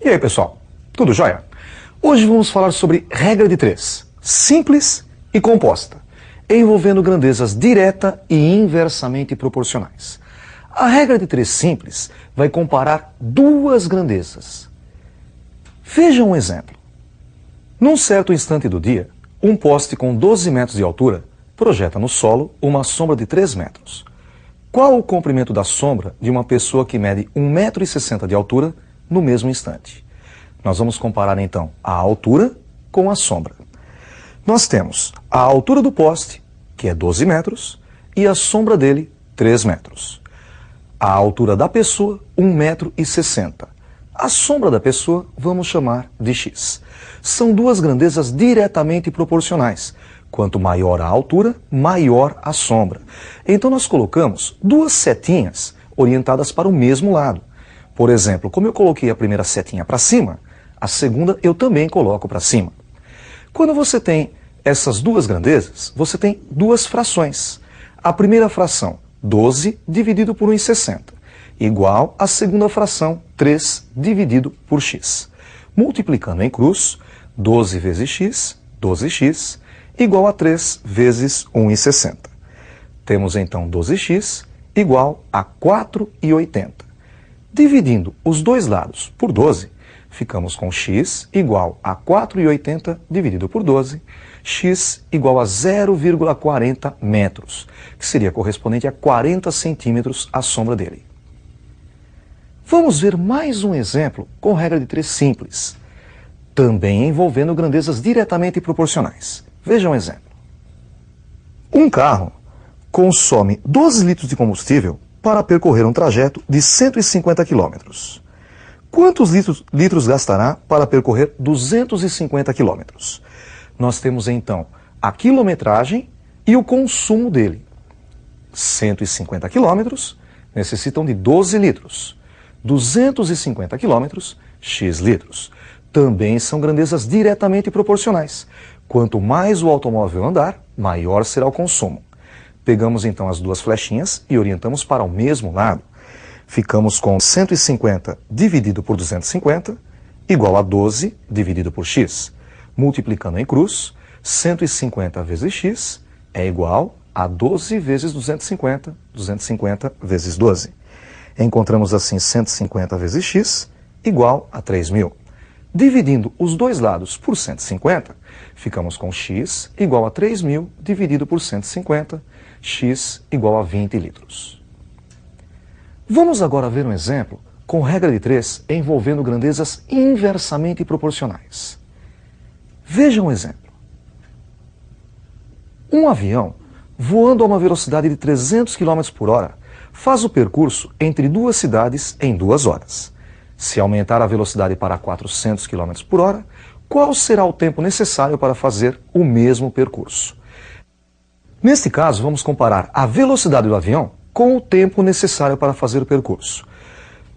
E aí, pessoal, tudo jóia? Hoje vamos falar sobre regra de 3, simples e composta, envolvendo grandezas direta e inversamente proporcionais. A regra de 3 simples vai comparar duas grandezas. Veja um exemplo. Num certo instante do dia, um poste com 12 metros de altura projeta no solo uma sombra de 3 metros. Qual o comprimento da sombra de uma pessoa que mede 1,60 m de altura no mesmo instante? Nós vamos comparar então a altura com a sombra. Nós temos a altura do poste, que é 12 metros, e a sombra dele, 3 metros. A altura da pessoa, 1,60 m. A sombra da pessoa vamos chamar de x. São duas grandezas diretamente proporcionais. Quanto maior a altura, maior a sombra. Então nós colocamos duas setinhas orientadas para o mesmo lado. Por exemplo, como eu coloquei a primeira setinha para cima, a segunda eu também coloco para cima. Quando você tem essas duas grandezas, você tem duas frações. A primeira fração, 12 dividido por 1,60, igual à segunda fração, 3 dividido por x. Multiplicando em cruz, 12 vezes x, 12x, igual a 3 vezes 1,60. Temos então 12x igual a 4,80. Dividindo os dois lados por 12, ficamos com x igual a 4,80 dividido por 12, x igual a 0,40 metros, que seria correspondente a 40 centímetros a sombra dele. Vamos ver mais um exemplo com regra de 3 simples, também envolvendo grandezas diretamente proporcionais. Veja um exemplo. Um carro consome 12 litros de combustível para percorrer um trajeto de 150 km. Quantos litros gastará para percorrer 250 km? Nós temos então a quilometragem e o consumo dele. 150 km necessitam de 12 litros. 250 km, x litros. Também são grandezas diretamente proporcionais. Quanto mais o automóvel andar, maior será o consumo. Pegamos então as duas flechinhas e orientamos para o mesmo lado. Ficamos com 150 dividido por 250, igual a 12 dividido por x. Multiplicando em cruz, 150 vezes x é igual a 12 vezes 250, 250 vezes 12. Encontramos assim 150 vezes x igual a 3.000. Dividindo os dois lados por 150, ficamos com x igual a 3.000 dividido por 150, x igual a 20 litros. Vamos agora ver um exemplo com regra de 3 envolvendo grandezas inversamente proporcionais. Veja um exemplo. Um avião, voando a uma velocidade de 300 km por hora, faz o percurso entre duas cidades em 2 horas. Se aumentar a velocidade para 400 km por hora, qual será o tempo necessário para fazer o mesmo percurso? Neste caso, vamos comparar a velocidade do avião com o tempo necessário para fazer o percurso.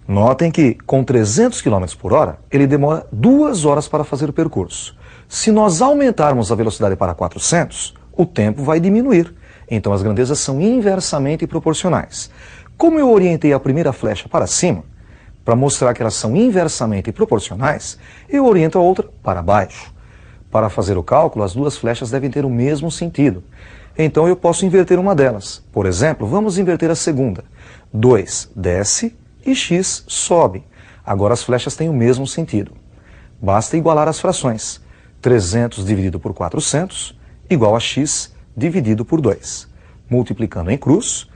Notem que, com 300 km por hora, ele demora 2 horas para fazer o percurso. Se nós aumentarmos a velocidade para 400, o tempo vai diminuir. Então as grandezas são inversamente proporcionais. Como eu orientei a primeira flecha para cima, para mostrar que elas são inversamente proporcionais, eu oriento a outra para baixo. Para fazer o cálculo, as duas flechas devem ter o mesmo sentido. Então eu posso inverter uma delas. Por exemplo, vamos inverter a segunda. 2 desce e x sobe. Agora as flechas têm o mesmo sentido. Basta igualar as frações. 300 dividido por 400 igual a x dividido por 2. Multiplicando em cruz,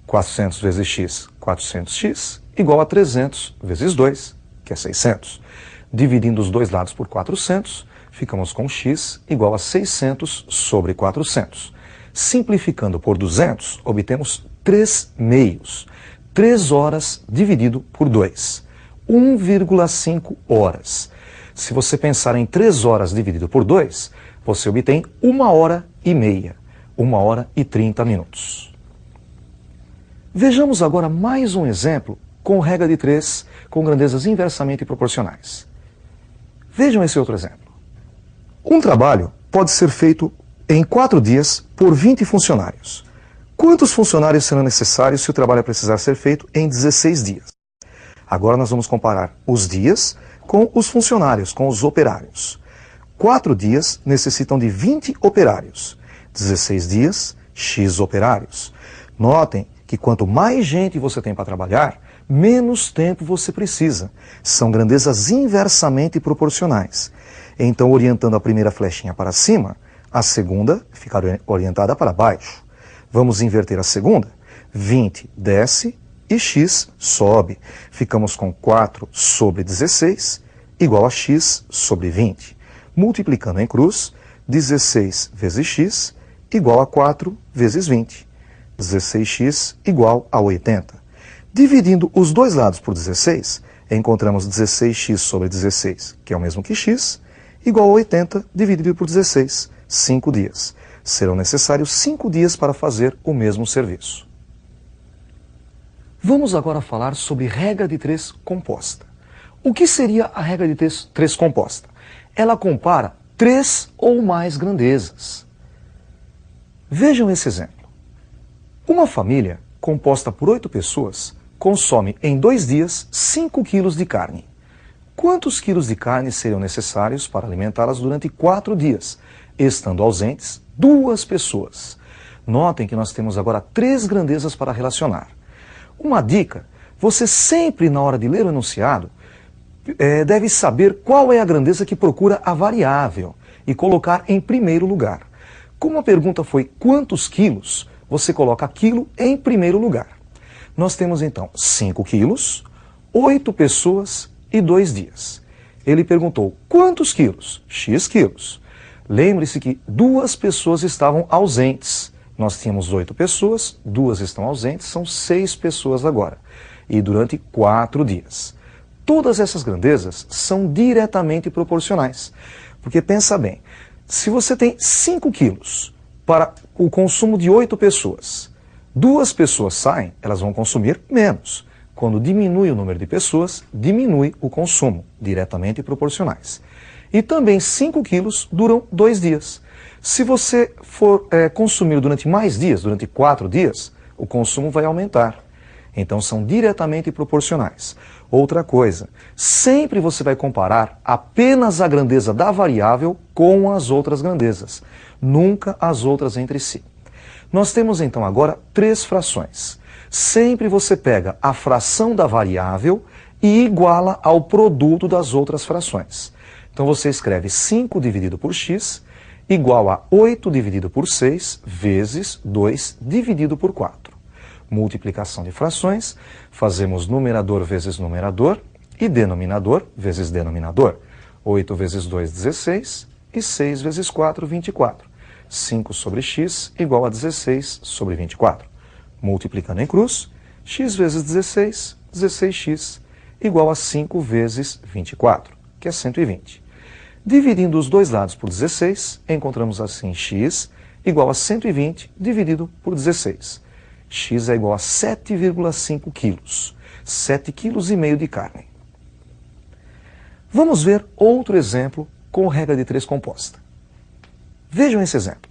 400 vezes x, 400x, igual a 300 vezes 2, que é 600. Dividindo os dois lados por 400, ficamos com x igual a 600 sobre 400. Simplificando por 200, obtemos 3 meios. 3 horas dividido por 2. 1,5 horas. Se você pensar em 3 horas dividido por 2, você obtém 1h30. 1h30 minutos. Vejamos agora mais um exemplo com regra de 3, com grandezas inversamente proporcionais. Vejam esse outro exemplo. Um trabalho pode ser feito em 4 dias por 20 funcionários. Quantos funcionários serão necessários se o trabalho precisar ser feito em 16 dias? Agora nós vamos comparar os dias com os funcionários, com os operários. 4 dias necessitam de 20 operários. 16 dias, X operários. Notem que quanto mais gente você tem para trabalhar, menos tempo você precisa. São grandezas inversamente proporcionais. Então, orientando a primeira flechinha para cima, a segunda fica orientada para baixo. Vamos inverter a segunda. 20 desce e X sobe. Ficamos com 4 sobre 16 igual a X sobre 20. Multiplicando em cruz, 16 vezes X igual a 4 vezes 20. 16x igual a 80. Dividindo os dois lados por 16, encontramos 16x sobre 16, que é o mesmo que x, igual a 80 dividido por 16, 5 dias. Serão necessários 5 dias para fazer o mesmo serviço. Vamos agora falar sobre regra de 3 composta. O que seria a regra de 3 composta? Ela compara 3 ou mais grandezas. Vejam esse exemplo. Uma família composta por 8 pessoas consome em 2 dias 5 quilos de carne. Quantos quilos de carne seriam necessários para alimentá-las durante 4 dias, estando ausentes 2 pessoas? Notem que nós temos agora 3 grandezas para relacionar. Uma dica, você sempre na hora de ler o enunciado deve saber qual é a grandeza que procura a variável e colocar em primeiro lugar. Como a pergunta foi quantos quilos, você coloca quilo em primeiro lugar. Nós temos então 5 quilos, 8 pessoas e 2 dias. Ele perguntou quantos quilos? X quilos. Lembre-se que 2 pessoas estavam ausentes. Nós tínhamos 8 pessoas, 2 estão ausentes, são 6 pessoas agora. E durante 4 dias. Todas essas grandezas são diretamente proporcionais. Porque pensa bem, se você tem 5 quilos para o consumo de 8 pessoas, 2 pessoas saem, elas vão consumir menos. Quando diminui o número de pessoas, diminui o consumo, diretamente proporcionais. E também 5 quilos duram 2 dias. Se você for consumir durante mais dias, durante 4 dias, o consumo vai aumentar. Então são diretamente proporcionais. Outra coisa, sempre você vai comparar apenas a grandeza da variável com as outras grandezas, nunca as outras entre si. Nós temos então agora 3 frações. Sempre você pega a fração da variável e iguala ao produto das outras frações. Então você escreve 5 dividido por x igual a 8 dividido por 6 vezes 2 dividido por 4. Multiplicação de frações, fazemos numerador vezes numerador e denominador vezes denominador. 8 vezes 2, 16 e 6 vezes 4, 24. 5 sobre x igual a 16 sobre 24. Multiplicando em cruz, x vezes 16, 16x, igual a 5 vezes 24, que é 120. Dividindo os dois lados por 16, encontramos assim x igual a 120 dividido por 16. X é igual a 7,5 quilos. 7,5 kg de carne. Vamos ver outro exemplo com regra de 3 composta. Vejam esse exemplo.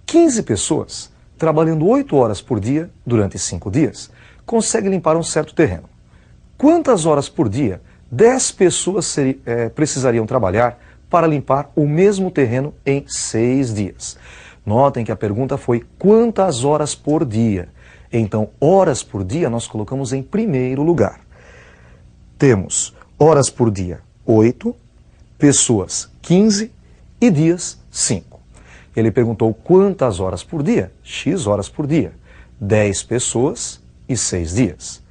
15 pessoas, trabalhando 8 horas por dia durante 5 dias, conseguem limpar um certo terreno. Quantas horas por dia 10 pessoas precisariam trabalhar para limpar o mesmo terreno em 6 dias? Notem que a pergunta foi quantas horas por dia. Então, horas por dia nós colocamos em primeiro lugar. Temos horas por dia 8, pessoas 15 e dias 5. Ele perguntou quantas horas por dia? X horas por dia. 10 pessoas e 6 dias.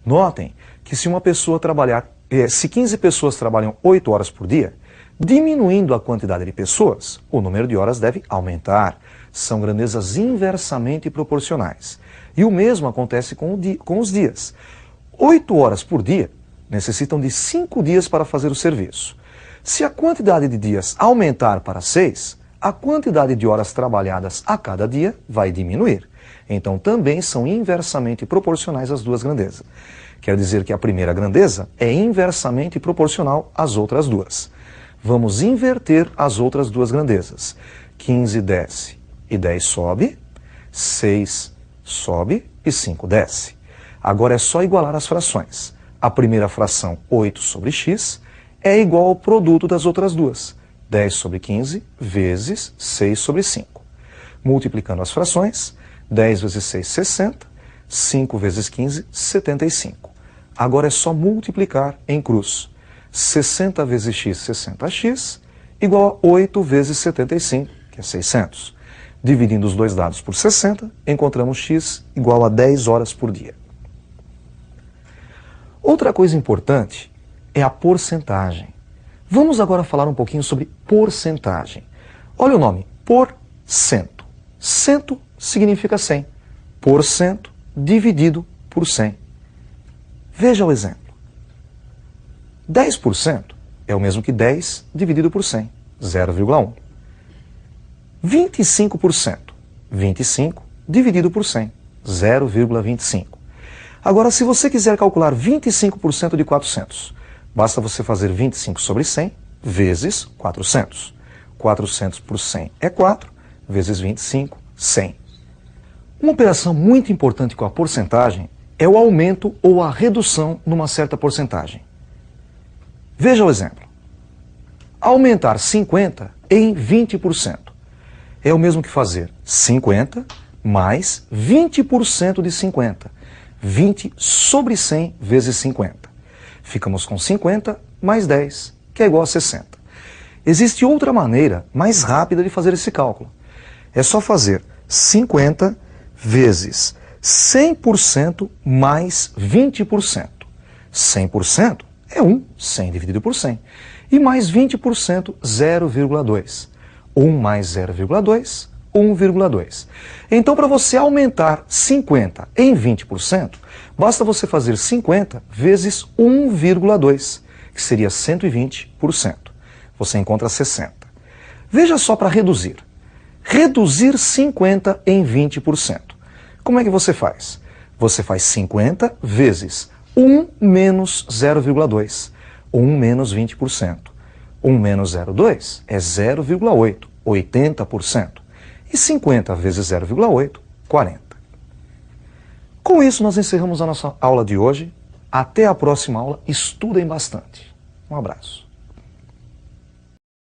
Notem que se uma pessoa trabalhar, se 15 pessoas trabalham 8 horas por dia, diminuindo a quantidade de pessoas, o número de horas deve aumentar. São grandezas inversamente proporcionais. E o mesmo acontece com os dias. 8 horas por dia necessitam de 5 dias para fazer o serviço. Se a quantidade de dias aumentar para 6, a quantidade de horas trabalhadas a cada dia vai diminuir. Então também são inversamente proporcionais as duas grandezas. Quer dizer que a primeira grandeza é inversamente proporcional às outras duas. Vamos inverter as outras duas grandezas. 15 desce e 10 sobe, 6 sobe e 5 desce. Agora é só igualar as frações. A primeira fração, 8 sobre x, é igual ao produto das outras duas. 10 sobre 15 vezes 6 sobre 5. Multiplicando as frações, 10 vezes 6, 60. 5 vezes 15, 75. Agora é só multiplicar em cruz. 60 vezes x, 60x, igual a 8 vezes 75, que é 600. Dividindo os dois dados por 60, encontramos x igual a 10 horas por dia. Outra coisa importante é a porcentagem. Vamos agora falar um pouquinho sobre porcentagem. Olha o nome, porcento. Cento significa 100. Porcento dividido por 100. Veja o exemplo. 10% é o mesmo que 10 dividido por 100, 0,1. 25%, 25 dividido por 100, 0,25. Agora, se você quiser calcular 25% de 400, basta você fazer 25 sobre 100 vezes 400. 400 por 100 é 4, vezes 25, 100. Uma operação muito importante com a porcentagem é o aumento ou a redução numa certa porcentagem. Veja o exemplo. Aumentar 50 em 20% é o mesmo que fazer 50 mais 20% de 50. 20 sobre 100 vezes 50. Ficamos com 50 mais 10, que é igual a 60. Existe outra maneira mais rápida de fazer esse cálculo. É só fazer 50 vezes 100% mais 20%. 100% é 1, 100 dividido por 100. E mais 20%, 0,2. 1 mais 0,2, 1,2. Então, para você aumentar 50 em 20%, basta você fazer 50 vezes 1,2, que seria 120%. Você encontra 60. Veja só para reduzir. Reduzir 50 em 20%. Como é que você faz? Você faz 50 vezes 1 menos 0,2. 1 menos 20%. 1 menos 0,2 é 0,8, 80%. E 50 vezes 0,8, 40. Com isso, nós encerramos a nossa aula de hoje. Até a próxima aula. Estudem bastante. Um abraço.